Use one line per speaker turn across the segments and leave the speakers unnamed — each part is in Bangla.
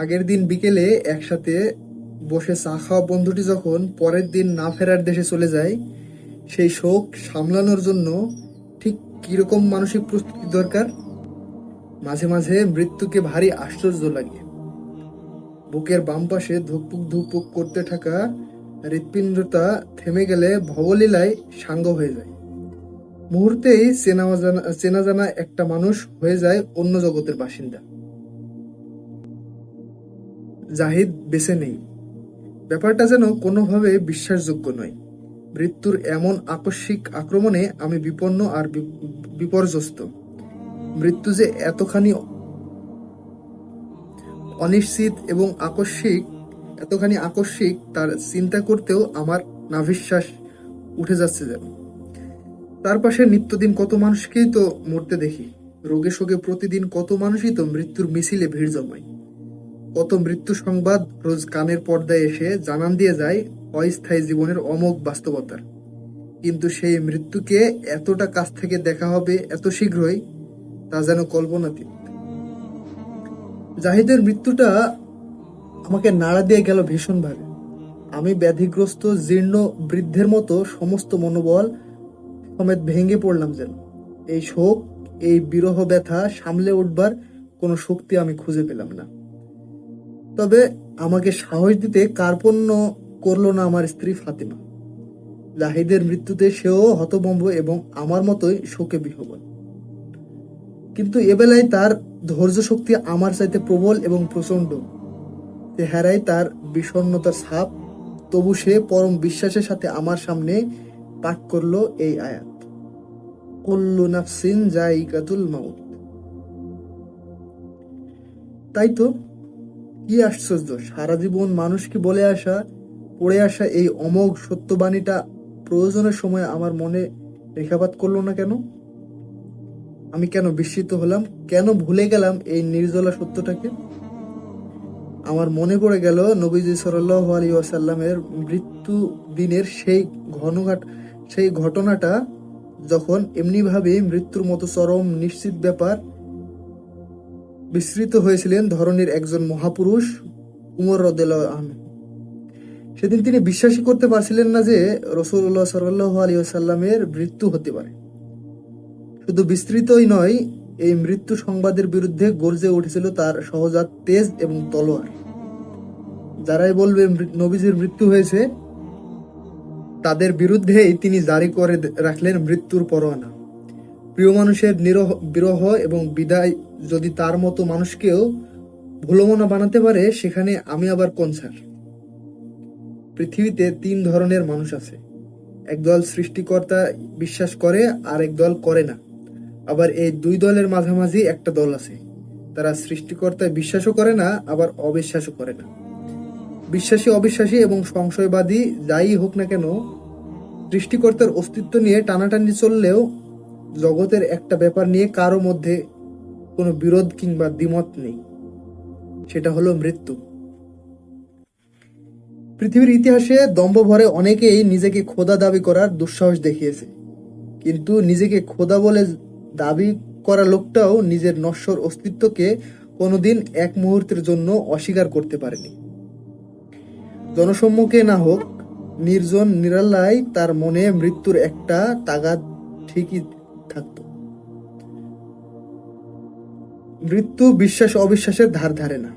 আগের দিন বিকেলে একসাথে বসে চা খাওয়া বন্ধুটি যখন পরের দিন না ফেরার দেশে চলে যায়, সেই শোক সামলানোর জন্য ঠিক কিরকম মানসিক প্রস্তুতি দরকার? মাঝে মাঝে মৃত্যুকে ভারী আশ্চর্য লাগে। বুকের বাম পাশে ধুকপুক ধুকপুক করতে থাকা হৃৎপিণ্ডটা থেমে গেলে ভবলীলায় সাঙ্গ হয়ে যায়। মুহূর্তেই চেনা জানা একটা মানুষ হয়ে যায় অন্য জগতের বাসিন্দা। জাহিদ বেঁচে নেই, ব্যাপারটা যেন কোনোভাবে বিশ্বাসযোগ্য নয়। মৃত্যুর এমন আকস্মিক আক্রমণে আমি বিপন্ন আর বিপর্যস্ত। মৃত্যু যে এতখানি অনিশ্চিত এবং এতখানি আকস্মিক তার চিন্তা করতেও আমার নাভিশ্বাস উঠে যাচ্ছে যেন। তার পাশে নিত্যদিন কত মানুষকেই তো মরতে দেখি, রোগে শোকে প্রতিদিন কত মানুষই তো মৃত্যুর মিছিলে ভিড় জমায়। কত মৃত্যু সংবাদ রোজ কানের পর্দায় এসে জানান দিয়ে যায় অস্থায়ী জীবনের অমোঘ বাস্তবতার। কিন্তু সেই মৃত্যুকে এতটা কাছ থেকে দেখা হবে এত শীঘ্রই, তা যেন কল্পনাতীত। জাহিদের মৃত্যুটা আমাকে নাড়া দিয়ে গেল ভীষণভাবে। আমি ব্যাধিগ্রস্ত জীর্ণ বৃদ্ধের মতো সমস্ত মনোবল সমেত ভেঙে পড়লাম যেন। এই শোক, এই বিরহ ব্যথা সামলে উঠবার কোনো শক্তি আমি খুঁজে পেলাম না। তবে আমাকে সাহস দিতে কার্পণ্য করল না আমার স্ত্রী ফাতিমা। জাহিদের মৃত্যুতে সেও হতভম্ব এবং আমার মতোই শোকে বিহ্বল। কিন্তু এবেলায় তার ধৈর্য শক্তি আমার চাইতে প্রবল এবং প্রচন্ড। চেহারায় তার বিষণ্ণতার ছাপ, তবু সে পরম বিশ্বাসের সাথে আমার সামনে পাঠ করলো এই আয়াত, কুল্লু নাফসিন যায়িকাতুল মাউত। তাই তো, কি আশ্চর্য! সারা জীবন মানুষকে বলে আসা, পড়ে আসা এই অমোঘ সত্যবাণীটা প্রয়োজনের সময় আমার মনে রেখাপাত করলো না কেন? আমি কেন বিস্মিত হলাম? কেন ভুলে গেলাম এই নির্জলা সত্যটাকে? আমার মনে পড়ে গেল নবীজি সাল্লাল্লাহু আলাইহি ওয়াসাল্লামের মৃত্যু দিনের সেই ঘটনাটা, যখন এমনিভাবে মৃত্যুর মতো চরম নিশ্চিত ব্যাপার বিস্মৃত হয়েছিলেন ধরনের একজন মহাপুরুষ, উমর রাদিয়াল্লাহু আনহু। সেদিন তিনি বিশ্বাসই করতে পারছিলেন না যে রাসূলুল্লাহ সাল্লাল্লাহু আলাইহি ওয়াসাল্লামের মৃত্যু হতে পারে। শুধু বিস্তৃতই নয়, এই মৃত্যু সংবাদের বিরুদ্ধে গর্জে উঠেছিল তার সহজাত তেজ এবং তলোয়ার। যারাই বলবে নবীজির মৃত্যু হয়েছে, তাদের বিরুদ্ধেই তিনি জারি করে রাখলেন মৃত্যুর পরোয়ানা। প্রিয় মানুষের বিরহ এবং বিদায় যদি তার মতো মানুষকেও ভুলমনা বানাতে পারে, সেখানে আমি আবার কোন ছাড়? পৃথিবীতে 3 ধরনের মানুষ আছে। একদল সৃষ্টিকর্তা বিশ্বাস করে, আর একদল করে না। আবার এই 2 দলের মাঝামাঝি একটা দল আছে, তারা সৃষ্টিকর্তায় বিশ্বাসও করে না, আবার অবিশ্বাসও করে না। বিশ্বাসী, অবিশ্বাসী এবং সংশয়বাদী যাই হোক না কেন, সৃষ্টিকর্তার অস্তিত্ব নিয়ে টানাটানি চললেও জগতের একটা ব্যাপার নিয়ে কারো মধ্যে কোনো বিরোধ কিংবা দ্বিমত নেই, সেটা হলো মৃত্যু। পৃথিবীর ইতিহাসে দম্ভ ভরে অনেকেই নিজেকে খোদা দাবি করার দুঃসাহস দেখিয়েছে, কিন্তু নিজেকে খোদা বলে দাবি করা লোকটাও নিজের নশ্বর অস্তিত্বকে কোনোদিন এক মুহূর্তের জন্য অস্বীকার করতে পারেনি। জনসম্মুখে না হোক, নির্জন নিরালায় তার মনে মৃত্যুর একটা তাগাদ ঠিকই থাকত। মৃত্যু বিশ্বাস অবিশ্বাসের ধার ধারে না।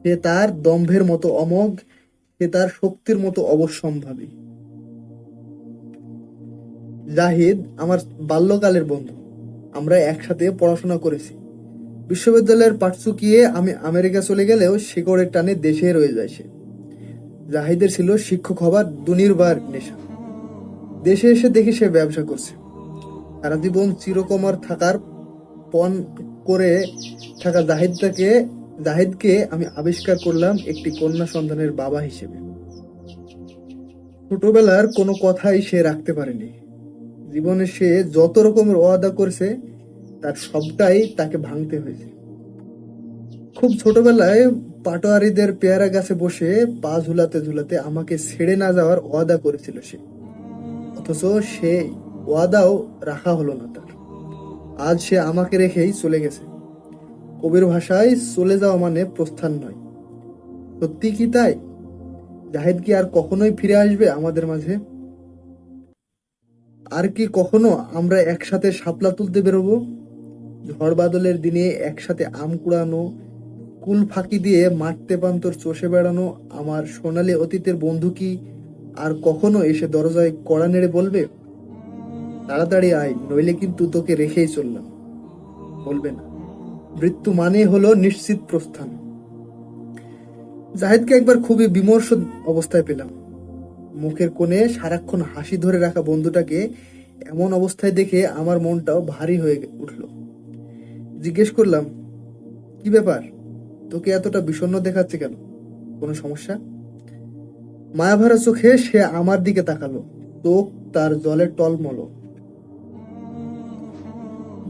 সে তার দম্ভের মতো অমোঘ, সে তার শক্তির মতো অবশ্যম্ভাবী। জাহিদ আমার বাল্যকালের বন্ধু। আমরা একসাথে পড়াশোনা করেছি। বিশ্ববিদ্যালয়ের পাঠ চুকিয়ে আমি আমেরিকা চলে গেলেও শিকড়ের টানে দেশে রয়ে যায় সে। জাহিদের ছিল শিক্ষক হবার দুনির্বার নেশা। দেশে এসে দেখি সে ব্যবসা করছে। সারা জীবন চিরকুমার থাকার পণ করে থাকা জাহিদকে আমি আবিষ্কার করলাম একটি কন্যা সন্তানের বাবা হিসেবে। ছোটবেলার কোনো কথাই সে রাখতে পারেনি। জীবনে সে যত রকমের ওয়াদা করেছে, তার সবটাই তাকে ভাঙতে হয়েছে। খুব ছোটবেলায় পাটোয়ারিদের পেয়ারা গাছে বসে পা ঝুলাতে ঝুলাতে আমাকে ছেড়ে না যাওয়ার ওয়াদা করেছিল সে, অথচ সে ওয়াদাও রাখা হলো না তার। আজ সে আমাকে রেখেই চলে গেছে। কবির ভাষায় চলে যাওয়া মানে প্রস্থান নয়, সত্যি কি তাই? জাহিদ কি আর কখনোই ফিরে আসবে আমাদের মাঝে? আর কি কখনো আমরা একসাথে শাপলা তুলতে বেরোবো? ঝড় বাদলের দিনে একসাথে আম কুড়ানো, কুল ফাঁকি দিয়ে মাঠ তেপান্তর চষে বেড়ানো আমার সোনালী অতীতের বন্ধু কি আর কখনো এসে দরজায় কড়া নেড়ে বলবে, তাড়াতাড়ি আয়, নইলে কিন্তু তোকে রেখেই চললাম? বলবে না। মৃত্যু মানে হলো নিশ্চিত প্রস্থান। জাহিদকে একবার খুবই বিমর্ষ অবস্থায় পেলাম। মুখের কোণে সারাক্ষণ হাসি ধরে রাখা বন্ধুটাকে এমন অবস্থায় দেখে আমার মনটাও ভারী হয়ে উঠল। জিজ্ঞেস করলাম, কি ব্যাপার, তোকে এতটা বিষণ্ণ দেখাচ্ছে কেন? কোনো সমস্যা? মায়াভরা চোখে সে আমার দিকে তাকালো। চোখ তার জলে টলমল।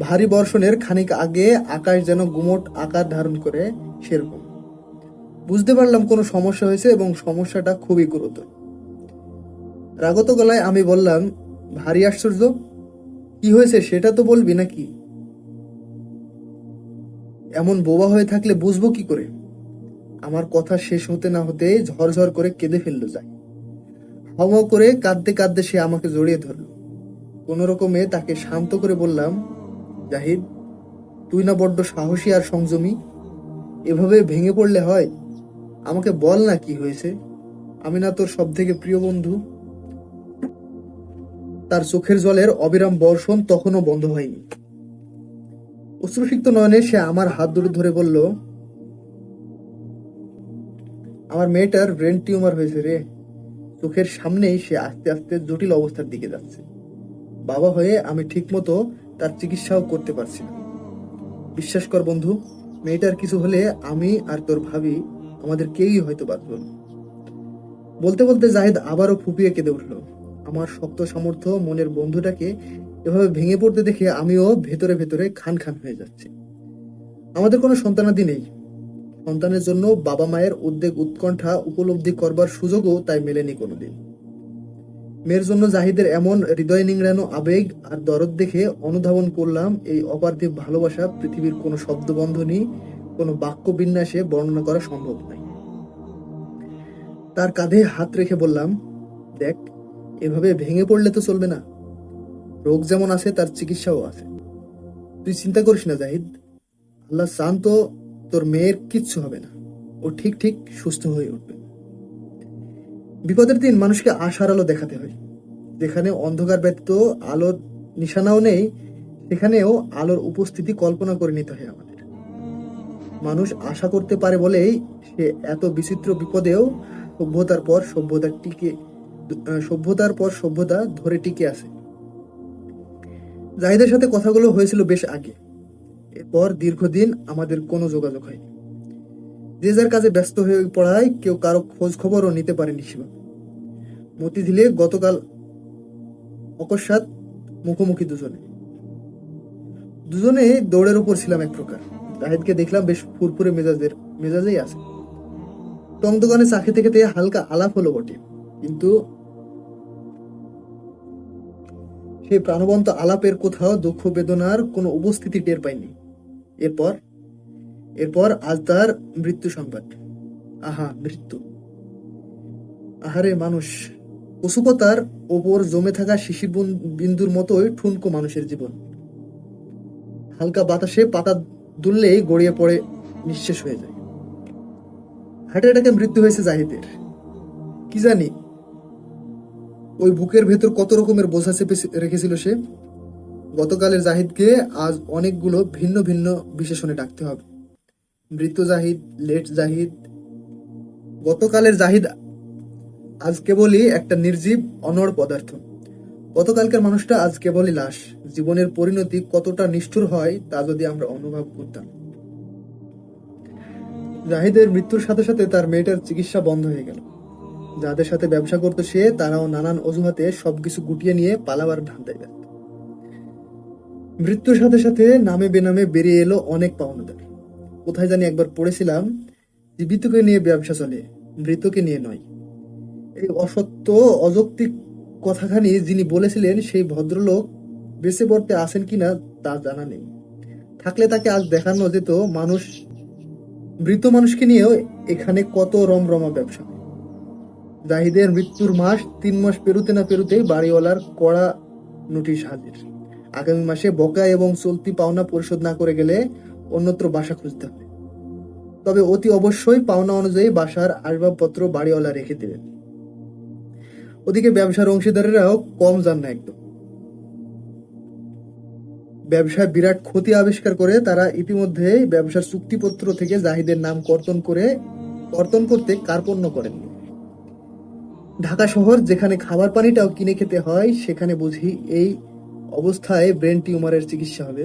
ভারী বর্ষণের খানিক আগে আকাশ যেন গুমট আকার ধারণ করে, সেরকম। বুঝতে পারলাম কোনো সমস্যা হয়েছে এবং সমস্যাটা খুবই গুরুতর। রাগত গলায় আমি বললাম, ভারী আশ্চর্য, কি হয়েছে সেটা তো বলবি নাকি? এমন বোবা হয়ে থাকলে বুঝবো কি করে? আমার কথা শেষ হতে না হতে ঝরঝর করে কেঁদে ফেললো যায়। হাওয়া করে কাঁদতে কাঁদতে সে আমাকে জড়িয়ে ধরল। কোনো রকমে তাকে শান্ত করে বললাম, জাহিদ, তুই না বড্ড সাহসী আর সংযমী? এভাবে ভেঙে পড়লে হয়? আমাকে বল না কি হয়েছে। আমি না তোর সব থেকে প্রিয় বন্ধু? তার চোখের জলের অবিরাম বর্ষণ তখনও বন্ধ হয়নি। অশ্রুসিক্ত নয়নে সে আমার হাত দুটো ধরে বলল, আমার মেয়েটার ব্রেন টিউমার হয়েছে রে। চোখের সামনেই সে আস্তে আস্তে জটিল অবস্থার দিকে যাচ্ছে। বাবা হয়ে আমি ঠিকমতো তার চিকিৎসাও করতে পারছি না। বিশ্বাস কর বন্ধু, মেয়েটার কিছু হলে আমি আর তোর ভাবি আমাদের কেউই হয়তো বাঁচব না। বলতে বলতে জাহিদ আবারও ফুপিয়ে কেঁদে উঠল। আমার শক্ত সামর্থ্য মনের বন্ধুটাকে এভাবে ভেঙে পড়তে দেখে আমিও ভেতরে ভেতরে খান খান হয়ে যাচ্ছি। আমাদের কোনো সন্তানাদি নেই। সন্তানের জন্য বাবা মায়ের উদ্বেগ উৎকণ্ঠা উপলব্ধি করবার সুযোগও তাই মেলেনি কোনোদিন। মেয়ের জন্য জাহিদের এমন হৃদয় নিংড়ানো আবেগ আর দরদ দেখে অনুধাবন করলাম, এই অপার্থিব ভালোবাসা পৃথিবীর কোনো শব্দবন্ধনী, কোনো বাক্য বিন্যাসে বর্ণনা করা সম্ভব নয়। তার কাঁধে হাত রেখে বললাম, দেখ, এভাবে ভেঙে পড়লে তো চলবে না। রোগ যেমন আছে তার চিকিৎসাও আছে। তুই চিন্তা করিস না জাহিদ, আল্লাহ চান তো তোর মেয়ের কিচ্ছু হবে না। ও ঠিক ঠিক সুস্থ হয়ে উঠবে। বিপদের দিন মানুষকে আশার আলো দেখাতে হয়। যেখানে অন্ধকার ব্যতীত আলোর নিশানাও নেই, সেখানেও আলোর উপস্থিতি কল্পনা করে নিতে হয় আমাদের। মানুষ আশা করতে পারে বলেই সে এত বিচিত্র বিপদেও সভ্যতার পর সভ্যতা ধরে টিকে আছে। জাহিদের সাথে কথাগুলো হয়েছিল বেশ আগে। এরপর দীর্ঘদিন আমাদের কোনো যোগাযোগ হয়নি। যে যার কাজে ব্যস্ত হয়ে পড়ায় কেউ কারো খোঁজ খবরও নিতে পারেনি সেভাবে। মতিঝিলে গতকাল অকস্মাৎ মুখোমুখি দুজনে দৌড়ের উপর ছিলাম এক প্রকার। জাহিদকে দেখলাম বেশ ফুরফুরে মেজাজেই আছে। টং দোকানে চা খেতে খেতে হালকা আলাপ হলো বটে, কিন্তু সেই প্রাণবন্ত আলাপের কোথাও দুঃখ বেদনার কোনো উপস্থিতি টের পাইনি। এরপর এরপর আজ তার মৃত্যু সংবাদ। আহা, মৃত্যু! আহারে মানুষ! কচুপাতার ওপর জমে থাকা শিশির বিন্দুর মতোই ঠুনকো মানুষের জীবন। হালকা বাতাসে পাতা দুললেই গড়িয়ে পড়ে, নিঃশেষ হয়ে যায়। হার্ট অ্যাটাকে মৃত্যু হয়েছে জাহিদের। কি জানি ওই বুকের ভেতর কত রকমের বোঝা চেপে রেখেছিল সে। গতকালের জাহিদকে আজ অনেকগুলো ভিন্ন ভিন্ন বিশেষণে ডাকতে হবে। মৃত জাহিদ, লেট জাহিদ। গতকালের জাহিদ আজ কেবলই একটা নির্জীব অনড় পদার্থ। গতকালকার মানুষটা আজ কেবলই লাশ। জীবনের পরিণতি কতটা নিষ্ঠুর হয় তা যদি আমরা অনুভব করতাম। জাহিদের মৃত্যুর সাথে সাথে তার মেয়েটার চিকিৎসা বন্ধ হয়ে গেল। যাদের সাথে ব্যবসা করতো সে, তারাও নানান অজুহাতে সবকিছু গুটিয়ে নিয়ে পালাবার ধান্দায় ব্যস্ত। মৃত্যুর সাথে সাথে নামে বেনামে বেরিয়ে এলো অনেক পাওনাদার। কোথায় জানি একবার পড়েছিলাম, জীবিতকে নিয়ে ব্যবসা চলে, মৃতকে নিয়ে নয়। এই অসত্য অযৌক্তিক কথাখানি যিনি বলেছিলেন সেই ভদ্রলোক বেঁচে পড়তে আসেন কিনা তা জানা নেই। থাকলে তাকে আজ দেখানো যেত মৃত মানুষকে নিয়েও এখানে কত রমরমা ব্যবসা। জাহিদের মৃত্যুর মাস 3 মাস পেরুতে না পেরুতেই বাড়িওয়ালার কড়া নোটিশ হাজির। আগামী মাসে বকেয়া এবং চলতি পাওনা পরিশোধ না করে গেলে অন্যত্র বাসা খুঁজতে হবে। তবে অতি অবশ্যই পাওনা অনুযায়ী বাসার আসবাবপত্র বাড়িওয়ালা রেখে দেবেন। ওদিকে ব্যবসার অংশীদারেরাও কম যান না একদম। ব্যবসায় বিরাট ক্ষতি আবিষ্কার করে তারা ইতিমধ্যেই ব্যবসার চুক্তিপত্র থেকে জাহিদের নাম কর্তন করতে কার্পণ্য করেন। ঢাকা শহর যেখানে খাবার পানিটাও কিনে খেতে হয়, সেখানে বুঝি এই অবস্থায় ব্রেন টিউমারের চিকিৎসা হবে।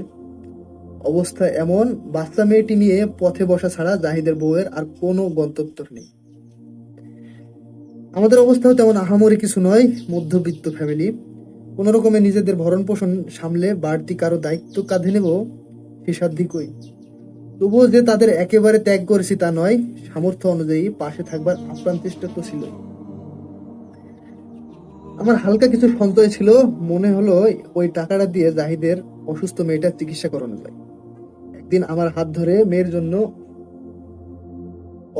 অবস্থা এমন, বাচ্চা মেয়েটি নিয়ে পথে বসা ছাড়া জাহিদের বউয়ের আর কোনো গন্তব্য নেই। আমাদের অবস্থাও তেমন আহামরি কিছু নয়, মধ্যবিত্ত ফ্যামিলি। কোন রকমে নিজেদের ভরণ পোষণ সামলে বাড়তি কারো দায়িত্ব কাঁধে নেব সে সাধ্যি কই। তবুও যে তাদের একেবারে ত্যাগ করেছি তা নয়, সামর্থ্য অনুযায়ী পাশে থাকবার আপ্রাণ চেষ্টা তো ছিল। আমার হালকা কিছু সঞ্চয় ছিল, মনে হলো ওই টাকাটা দিয়ে জাহিদের অসুস্থ মেয়েটার চিকিৎসা করানো যায়। একদিন আমার হাত ধরে মেয়ের জন্য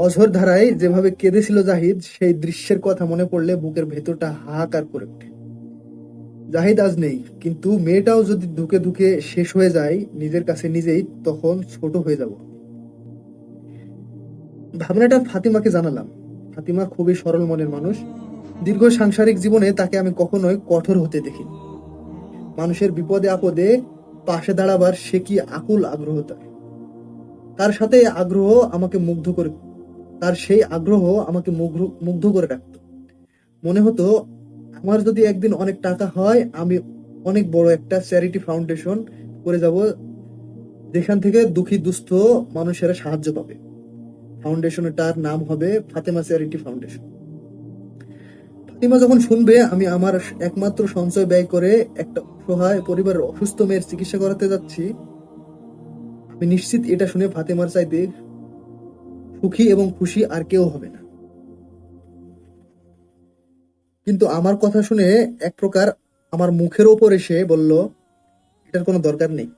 অঝোর ধারায় যেভাবে কেঁদেছিল জাহিদ, সেই দৃশ্যের কথা মনে পড়লে বুকের ভেতরটা হাহাকার করে ওঠে। জাহিদ আজ নেই, কিন্তু মেয়েটাও যদি ধুকে ধুকে শেষ হয়ে যায় নিজের কাছে নিজেই, তখন ছোট হয়ে যাব। ভাবনাটা ফাতিমাকে জানালাম। ফাতিমা খুবই সরল মনের মানুষ। দীর্ঘ সাংসারিক জীবনে তাকে আমি কখনোই কঠোর হতে দেখিনি। মানুষের বিপদে আপদে পাশে দাঁড়াবার সে কি আকুল আগ্রহ তার সাথে আগ্রহ আমাকে সেই আগ্রহ আমাকে মুগ্ধ করে রাখত। মনে হতো আমার যদি একদিন অনেক টাকা হয়, আমি অনেক বড় একটা চ্যারিটি ফাউন্ডেশন করে যাব, যেখান থেকে দুঃখী দুস্থ মানুষেরা সাহায্য পাবে। ফাউন্ডেশনটার নাম হবে ফাতেমা চ্যারিটি ফাউন্ডেশন। ফাতিমা যখন শুনবে আমি আমার একমাত্র সঞ্চয় ব্যয় করে একটা অসহায় পরিবারের অসুস্থ মেয়ের চিকিৎসা করাতে যাচ্ছি, আমি নিশ্চিত এটা শুনে ফাতেমার চাইতে সুখী এবং খুশি আর কেউ হবে না। কিন্তু আমার কথা শুনে এক প্রকার আমার মুখের ওপর এসে বলল, এটার কোনো দরকার নেই।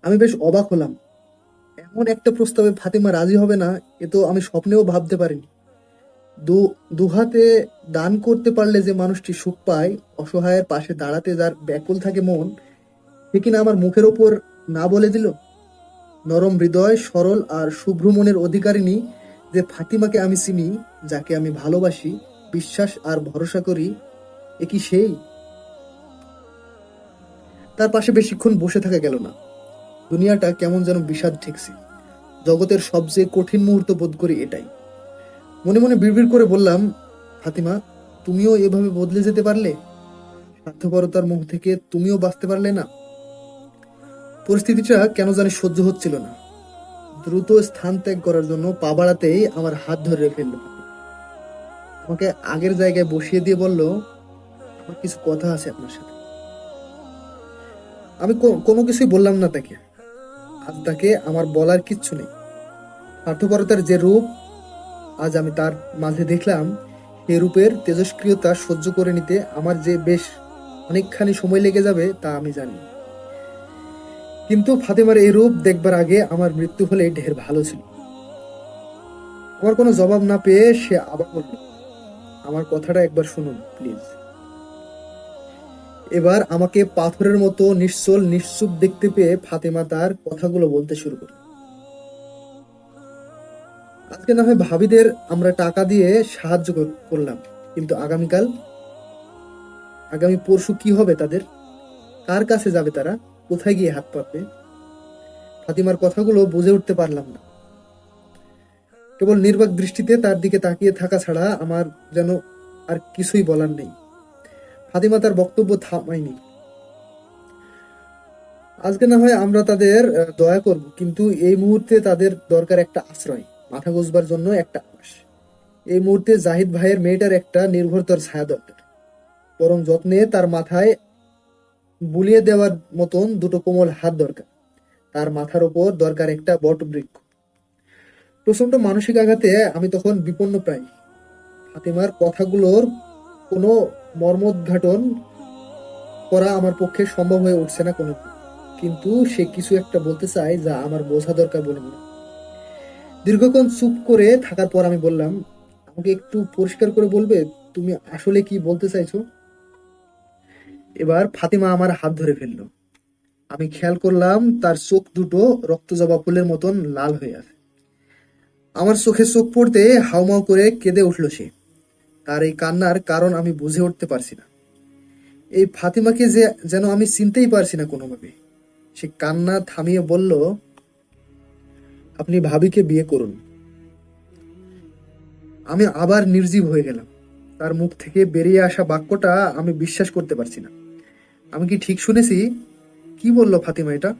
আমি বেশ অবাক হলাম। এমন একটা প্রস্তাবে ফাতিমা রাজি হবে না, এ তো আমি স্বপ্নেও ভাবতে পারিনি। দুহাতে দান করতে পারলে যে মানুষটি সুখ পায়, অসহায়ের পাশে দাঁড়াতে যার ব্যাকুল থাকে মন, সে কিনা আমার মুখের ওপর না বলে দিল। নরম হৃদয়, সরল আর শুভ্র মনের অধিকারিণী যে ফাতিমাকে আমি চিনি, যাকে আমি ভালোবাসি, বিশ্বাস আর ভরসা করি, এ কি সেই? তার পাশে বেশিক্ষণ বসে থাকা গেল না। দুনিয়াটা কেমন যেন বিষাদ ঠেকছে। জগতের সবচেয়ে কঠিন মুহূর্ত বোধ করি এটাই। মনে মনে বিড়বিড় করে বললাম, ফাতিমা, তুমিও এভাবে বদলে যেতে পারলে? স্বার্থপরতার মোহ থেকে তুমিও বাঁচতে পারলে না? পরিস্থিতিটা কেন জানি সহ্য হচ্ছিল না। দ্রুত স্থান ত্যাগ করার জন্য পা বাড়াতেই আমার হাত ধরে ফেলল। আমাকে আগের জায়গায় বসিয়ে দিয়ে বলল, আমার কিছু কথা আছে আপনার সাথে। আমি কোনো কিছুই বললাম না তাকে। আজ তাকে আমার বলার কিচ্ছু নেই। স্বার্থপরতার যে রূপ আজ আমি তার মাঝে দেখলাম, সেই রূপের তেজস্ক্রিয়তা সহ্য করে নিতে আমার যে বেশ অনেকখানি সময় লেগে যাবে তা আমি জানি। কিন্তু ফাতেমার এই রূপ দেখবার আগে আমার মৃত্যু হলে ঢের ভালো ছিল। আমার কোনো জবাব না পেয়ে সে আবার বলল, আমার কথাটা একবার শুনুন প্লিজ। এবার আমাকে পাথরের মতো নিশ্চল নিশ্চুপ দেখতে পেয়ে ফাতেমা তার কথাগুলো বলতে শুরু করল। আজকে না হয় ভাবিদের আমরা টাকা দিয়ে সাহায্য করলাম, কিন্তু আগামী পরশু কি হবে তাদের? কার কাছে যাবে তারা? কোথায় গিয়ে হাত পাতবে? ফাতিমার কথাগুলো বুঝে উঠতে পারলাম না। কেবল নির্বাক দৃষ্টিতে তার দিকে তাকিয়ে থাকা ছাড়া আমার যেন আর কিছুই বলার নেই। ফাতিমা তার বক্তব্য থামায়নি। আজকে না হয় আমরা তাদের দয়া করব, কিন্তু এই মুহূর্তে তাদের দরকার একটা আশ্রয়, মাথা গোছবার জন্য একটা আবাস। এই মুহূর্তে জাহিদ ভাইয়ের মেয়েটার একটা নির্ভরতার ছায়া দরকার। পরম যত্নে তার মাথায় বুলিয়ে দেওয়ার মতন দুটো কোমল হাত দরকার। তার মাথার ওপর দরকার একটা বট বৃক্ষ। প্রচন্ড মানসিক আঘাতে আমি তখন বিপন্ন প্রায়। ফাতিমার কথাগুলোর কোনো মর্মোদ্ঘাটন করা আমার পক্ষে সম্ভব হয়ে উঠছে না কোনো, কিন্তু সে কিছু একটা বলতে চায় যা আমার বোঝা দরকার বলে মনে। দীর্ঘক্ষণ চুপ করে থাকার পর আমি বললাম, আমাকে একটু পরিষ্কার করে বলবে তুমি আসলে কি বলতে চাইছো? এবার ফাতিমা আমার হাত ধরে ফেললো। আমি খেয়াল করলাম তার চোখ দুটো রক্তজবা ফুলের মতন লাল হয়ে আছে। আমার চোখে চোখ পড়তে হাউমাউ করে কেঁদে উঠল সে। তার এই কান্নার কারণ আমি বুঝে উঠতে পারছি না। এই ফাতিমাকে যে যেন আমি চিনতেই পারছি না কোনোভাবে। সে কান্না থামিয়ে বলল, আপনি ভাবিকে বিয়ে করুন। আমি আবার নির্জীব হয়ে গেলাম। তার মুখ থেকে বেরিয়ে আসা বাক্যটা আমি বিশ্বাস করতে পারছি না। আমি কি ঠিক শুনেছি? কি বলল ফাতিমা এটা?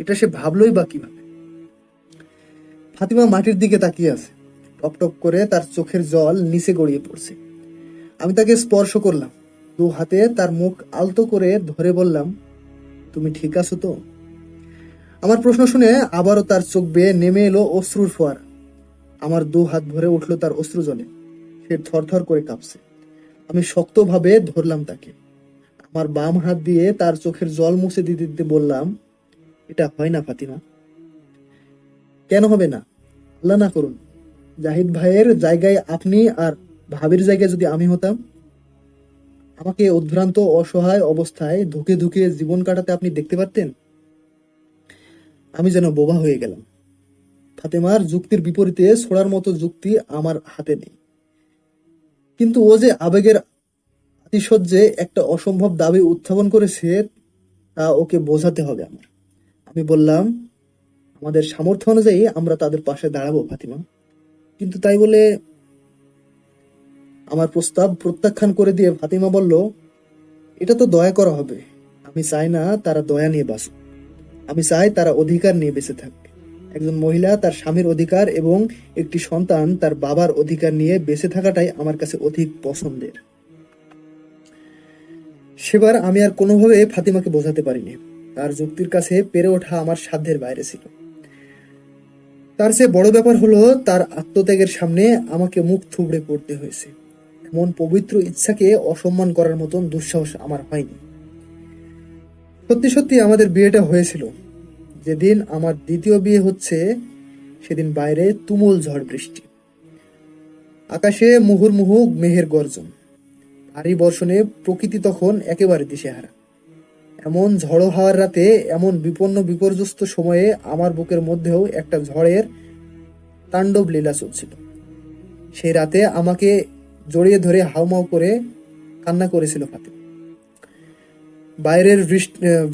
এটা সে ভাবলই বা কিভাবে? ফাতিমা মাটির দিকে তাকিয়ে আছে। টপ টপ করে তার চোখের জল নিচে গড়িয়ে পড়ছে। আমি তাকে স্পর্শ করলাম। দু হাতে তার মুখ আলতো করে ধরে বললাম, তুমি ঠিক আছো তো? আমার প্রশ্ন শুনে আবারও তার চোখ বেয়ে নেমে এলো অশ্রুর ফোয়ারা। আমার দু হাত ভরে উঠলো তার অশ্রু জলে। সে থরথর করে কাঁপছে। আমি শক্তভাবে ধরলাম তাকে। আমার বাম হাত দিয়ে তার চোখের জল মুছে দিতে দিতে বললাম, এটা হয় না ফাতিমা। কেন হবে না? আল্লাহ না করুন। জাহিদ ভাইয়ের জায়গায় আপনি আর ভাবির জায়গায় যদি আমি হতাম, আমাকে উদ্ভ্রান্ত অসহায় অবস্থায় ধুকে ধুকে জীবন কাটাতে আপনি দেখতে পারতেন? আমি যেন বোবা হয়ে গেলাম। ফাতেমার যুক্তির বিপরীতে ছোড়ার মতো যুক্তি আমার হাতে নেই। কিন্তু ও যে আবেগের আতিশয্যে একটা অসম্ভব দাবি উত্থাপন করেছে, তা ওকে বোঝাতে হবে আমার। আমি বললাম, আমাদের সামর্থ্য অনুযায়ী আমরা তাদের পাশে দাঁড়াবো ফাতিমা। কিন্তু তাই বলে আমার প্রস্তাব প্রত্যাখ্যান করে দিয়ে ফাতিমা বলল, এটা তো দয়া করা হবে। আমি চাই না তারা দয়া নিয়ে বাঁচুক। আমি চাই তারা অধিকার নিয়ে বেঁচে থাকবে। একজন মহিলা তার স্বামীর অধিকার এবং একটি সন্তান তার বাবার অধিকার নিয়ে বেঁচে থাকাটাই আমার কাছে অধিক পছন্দের। সেবার আমি আর কোনোভাবে ফাতিমাকে বোঝাতে পারিনি। তার যুক্তির কাছে পেরে ওঠা আমার সাধ্যের বাইরে ছিল। তার চেয়ে বড় ব্যাপার হলো তার আত্মত্যাগের সামনে আমাকে মুখ থুবড়ে পড়তে হয়েছে। এমন পবিত্র ইচ্ছাকে অসম্মান করার মতন দুঃসাহস আমার হয়নি। সত্যি সত্যি আমাদের বিয়েটা হয়েছিল। যেদিন আমার দ্বিতীয় বিয়ে হচ্ছে, সেদিন বাইরে তুমুল ঝড় বৃষ্টি। আকাশে মুহুর্মুহু মেঘের গর্জন। ভারী বর্ষণে প্রকৃতি তখন একেবারে দিশেহারা। এমন ঝড়ো হাওয়ার রাতে, এমন বিপন্ন বিপর্যস্ত সময়ে আমার বুকের মধ্যেও একটা ঝড়ের তাণ্ডব লীলা চলছিল। সেই রাতে আমাকে জড়িয়ে ধরে হাউমাউ করে কান্না করেছিল ফাতিমা।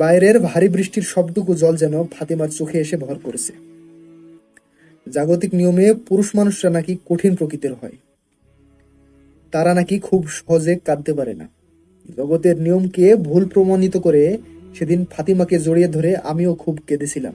বাইরের ভারী বৃষ্টির সবটুকু জল যেন ফাতিমার চোখে এসে ভর করেছে। জাগতিক নিয়মে পুরুষ মানুষরা নাকি কঠিন প্রকৃতির হয়। তারা নাকি খুব সহজে কাঁদতে পারে না। জগতের নিয়মকে ভুল প্রমাণিত করে সেদিন ফাতিমাকে জড়িয়ে ধরে আমিও খুব কেঁদেছিলাম।